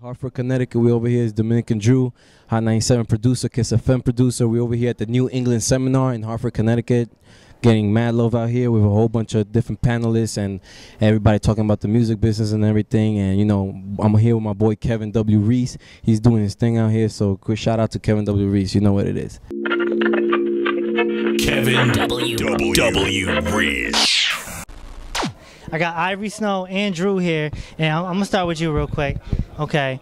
Hartford, Connecticut. We over here is Dominican Drew, Hot 97 producer, Kiss FM producer. We over here at the New England Seminar in Hartford, Connecticut, getting mad love out here with a whole bunch of different panelists and everybody talking about the music business and everything. And you know, I'm here with my boy Kevin W. Reese. He's doing his thing out here, so quick shout out to Kevin W. Reese. You know what it is. Kevin W. Reese. I got Ivory Snow and Drew here, and I'm gonna start with you real quick. Okay,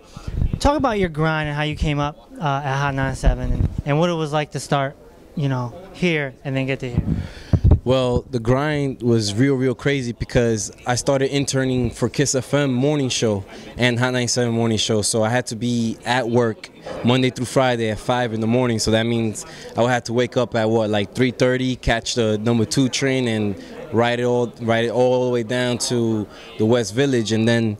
talk about your grind and how you came up at Hot 97 and what it was like to start, you know, here and then get to here. Well, the grind was real crazy because I started interning for Kiss FM morning show and Hot 97 morning show, so I had to be at work Monday through Friday at 5 in the morning. So that means I would have to wake up at what, like 3:30, catch the #2 train and ride it all the way down to the West Village. And then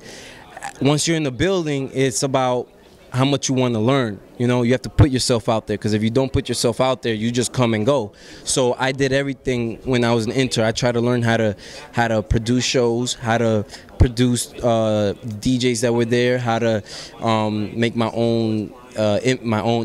once you're in the building, it's about how much you want to learn. You know, you have to put yourself out there, because if you don't put yourself out there, you just come and go. So I did everything when I was an intern. I tried to learn how to produce shows, how to produce DJs that were there, how to make my own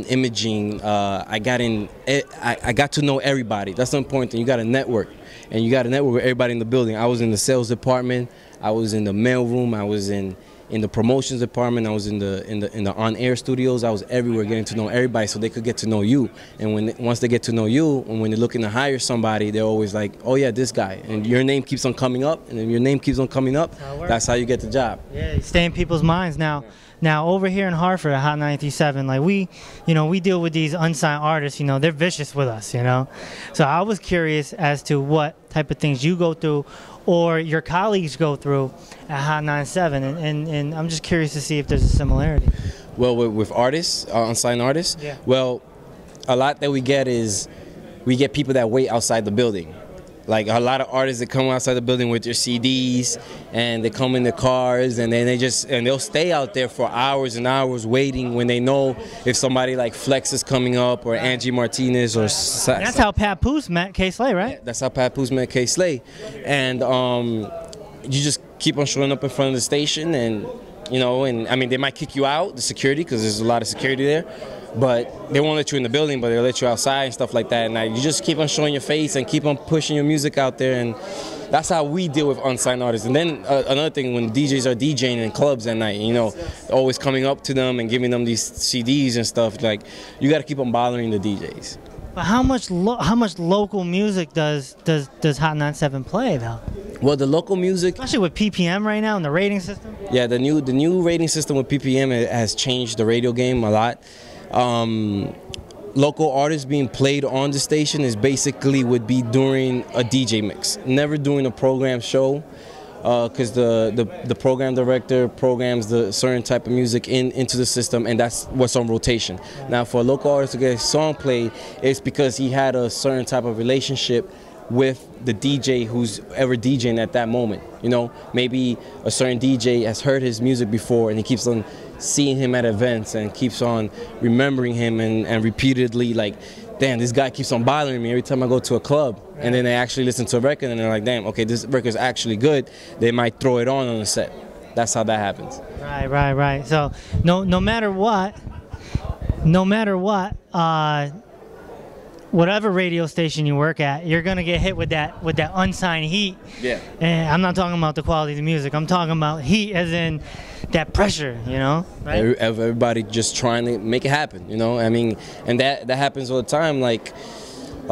imaging. I got to know everybody. That's the important thing. You got to network, and you got to network with everybody in the building. I was in the sales department, I was in the mail room, I was in the promotions department, I was in the on-air studios. I was everywhere getting to know everybody so they could get to know you. And once they get to know you, and when they're looking to hire somebody, they're always like, oh yeah, this guy. And your name keeps on coming up, and if your name keeps on coming up, that's how you get the job. Yeah, you stay in people's minds now. Yeah. Now over here in Hartford at Hot 97, like we deal with these unsigned artists, you know, they're vicious with us, you know. So I was curious as to what type of things you go through or your colleagues go through at Hot 97, and I'm just curious to see if there's a similarity. Well, with artists, unsigned artists, yeah. Well, a lot that we get is we get people that wait outside the building. Like a lot of artists that come outside the building with their CDs, and they come in their cars, and then they'll stay out there for hours and hours waiting when they know if somebody like Flex is coming up, or Angie Martinez, or that's how Pat Poose met K Slay, right? Yeah, that's how Pat Poose met K Slay, and you just keep on showing up in front of the station, and you know, and I mean they might kick you out, the security, because there's a lot of security there. But they won't let you in the building, but they'll let you outside and stuff like that. And you just keep on showing your face and keep on pushing your music out there. And that's how we deal with unsigned artists. And then another thing, when DJs are DJing in clubs at night, you know, always coming up to them and giving them these CDs and stuff, like, you got to keep on bothering the DJs. But how much local music does Hot 97 play, though? Well, the local music, especially with PPM right now and the rating system. Yeah, the new rating system with PPM has changed the radio game a lot. Local artists being played on the station is basically would be during a DJ mix, never during a program show, because the program director programs the certain type of music into the system, and that's what's on rotation. Now, for a local artist to get a song played, it's because he had a certain type of relationship with the DJ who's ever DJing at that moment. You know, maybe a certain DJ has heard his music before, and he keeps on seeing him at events and keeps on remembering him, and repeatedly, like, damn, this guy keeps on bothering me every time I go to a club. And then they actually listen to a record and they're like, damn, okay, this record's actually good. They might throw it on the set. That's how that happens. Right. So no matter what, whatever radio station you work at, you're gonna get hit with that unsigned heat. Yeah. And I'm not talking about the quality of the music. I'm talking about heat as in that pressure, you know? Right? Everybody just trying to make it happen, you know? I mean, and that happens all the time. Like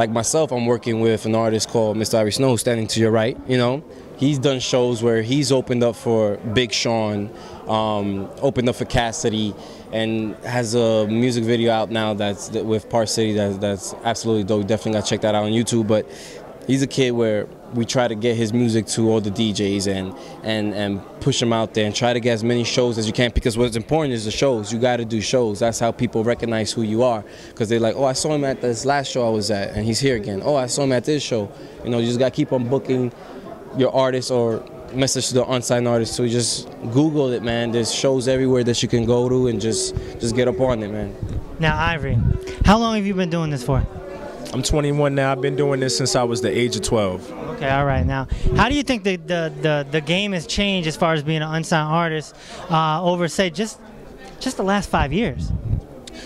myself, I'm working with an artist called Mr. Ivory Snow, standing to your right, you know? He's done shows where he's opened up for Big Sean, opened up for Cassidy, and has a music video out now that's with Park City that's absolutely dope. Definitely gotta check that out on YouTube. But he's a kid where we try to get his music to all the DJs and push him out there and try to get as many shows as you can, because what's important is the shows. You got to do shows. That's how people recognize who you are, because they're like, oh, I saw him at this last show I was at, and he's here again. Oh, I saw him at this show. You know, you just got to keep on booking your artist or message to the unsigned artist. So just Google it, man. There's shows everywhere that you can go to, and just get up on it, man. Now, Ivory, how long have you been doing this for? I'm 21 now. I've been doing this since I was the age of 12. Okay, all right. Now, how do you think the game has changed as far as being an unsigned artist over, say, just just the last 5 years?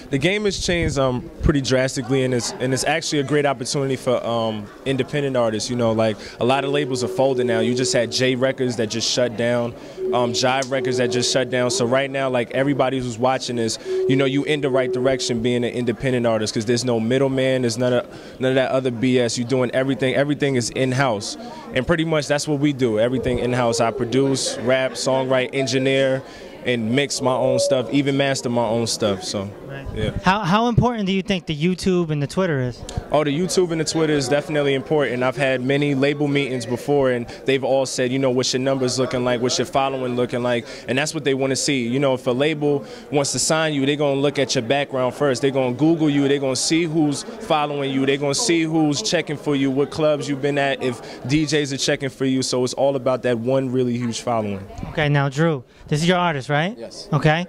The game has changed pretty drastically, and it's actually a great opportunity for independent artists. You know, like a lot of labels are folding now. You just had J Records that just shut down, Jive Records that just shut down. So right now, like everybody who's watching this, you know, you in the right direction being an independent artist, because there's no middleman, there's none of that other BS. You're doing everything. Everything is in-house, and pretty much that's what we do. Everything in-house. I produce, rap, songwrite, engineer, and mix my own stuff, even master my own stuff. So, yeah. How important do you think the YouTube and the Twitter is? Oh, the YouTube and the Twitter is definitely important. I've had many label meetings before, and they've all said, you know, what's your numbers looking like, what's your following looking like, and that's what they want to see. You know, if a label wants to sign you, they're going to look at your background first. They're going to Google you. They're going to see who's following you. They're going to see who's checking for you, what clubs you've been at, if DJs are checking for you. So it's all about that one really huge following. Okay, now, Drew, this is your artist, right? Yes. Okay.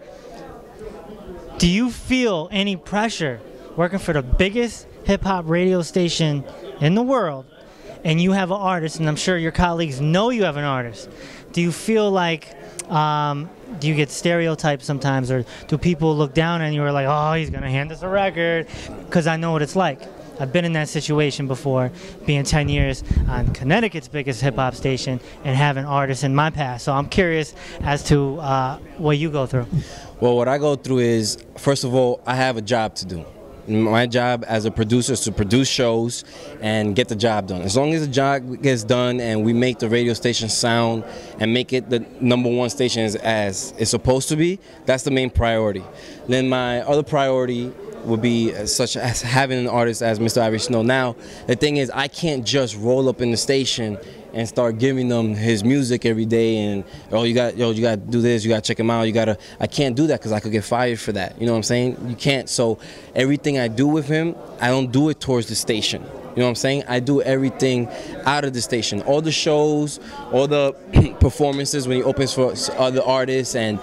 Do you feel any pressure working for the biggest hip-hop radio station in the world, and you have an artist, and I'm sure your colleagues know you have an artist? Do you feel like, do you get stereotyped sometimes, or do people look down on you and like, oh, he's going to hand us a record? Because I know what it's like. I've been in that situation before, being 10 years on Connecticut's biggest hip-hop station and having artists in my past. So I'm curious as to what you go through. Well, what I go through is, first of all, I have a job to do. My job as a producer is to produce shows and get the job done. As long as the job gets done and we make the radio station sound and make it the #1 station as it's supposed to be, that's the main priority. Then my other priority would be such as having an artist as Mr. Ivory Snow. Now, the thing is, I can't just roll up in the station and start giving them his music every day and, oh, you got to do this, you got to check him out, I can't do that because I could get fired for that. You know what I'm saying? You can't. So everything I do with him, I don't do it towards the station. You know what I'm saying? I do everything out of the station. All the shows, all the performances when he opens for other artists, and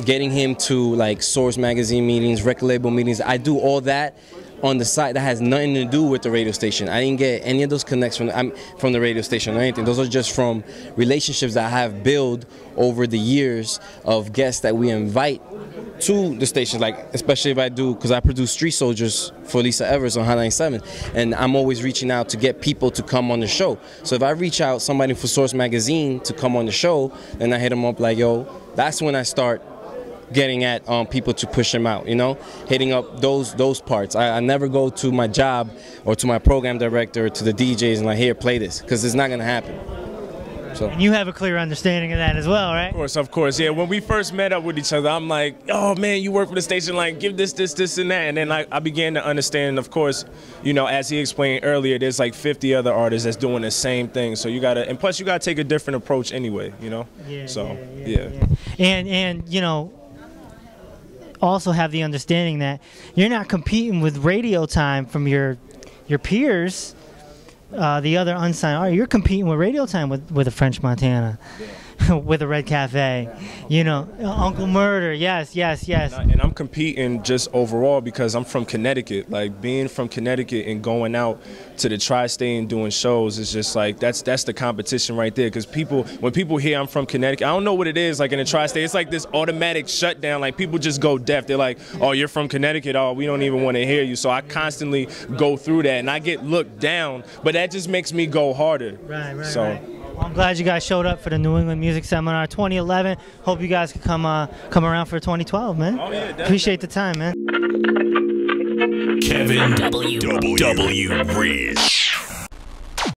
getting him to like Source magazine meetings, record label meetings. I do all that on the side that has nothing to do with the radio station. I didn't get any of those connects from the radio station or anything. Those are just from relationships that I have built over the years of guests that we invite to the station, like especially if I do, because I produce Street Soldiers for Lisa Evers on Hot 97, and I'm always reaching out to get people to come on the show. So if I reach out somebody for Source magazine to come on the show, then I hit them up like, yo, that's when I start getting at people to push them out, you know, hitting up those parts. I never go to my job or to my program director or to the DJs and like, here, play this, because it's not gonna happen. So. And you have a clear understanding of that as well, right? Of course, yeah. When we first met up with each other, I'm like, oh man, you work for the station, like give this, and that. And then I began to understand, and of course, you know, as he explained earlier, there's like 50 other artists that's doing the same thing. So you gotta, and plus you gotta take a different approach anyway, you know? Yeah, so, yeah. And you know, also have the understanding that you're not competing with radio time from your peers. The other unsigned artists, you're competing with radio time with a French Montana, with a Red Cafe, you know, Uncle Murder, yes. And I'm competing just overall because I'm from Connecticut. Like being from Connecticut and going out to the tri-state and doing shows is just like, that's the competition right there. Because when people hear I'm from Connecticut, I don't know what it is, like in the tri-state, it's like this automatic shutdown. Like people just go deaf. They're like, oh, you're from Connecticut, oh, we don't even want to hear you. So I constantly go through that and I get looked down, but that just makes me go harder. Right. Well, I'm glad you guys showed up for the New England Music Seminar 2011. Hope you guys can come around for 2012, man. Oh, yeah, definitely. Appreciate the time, man. Kevin W. Reese.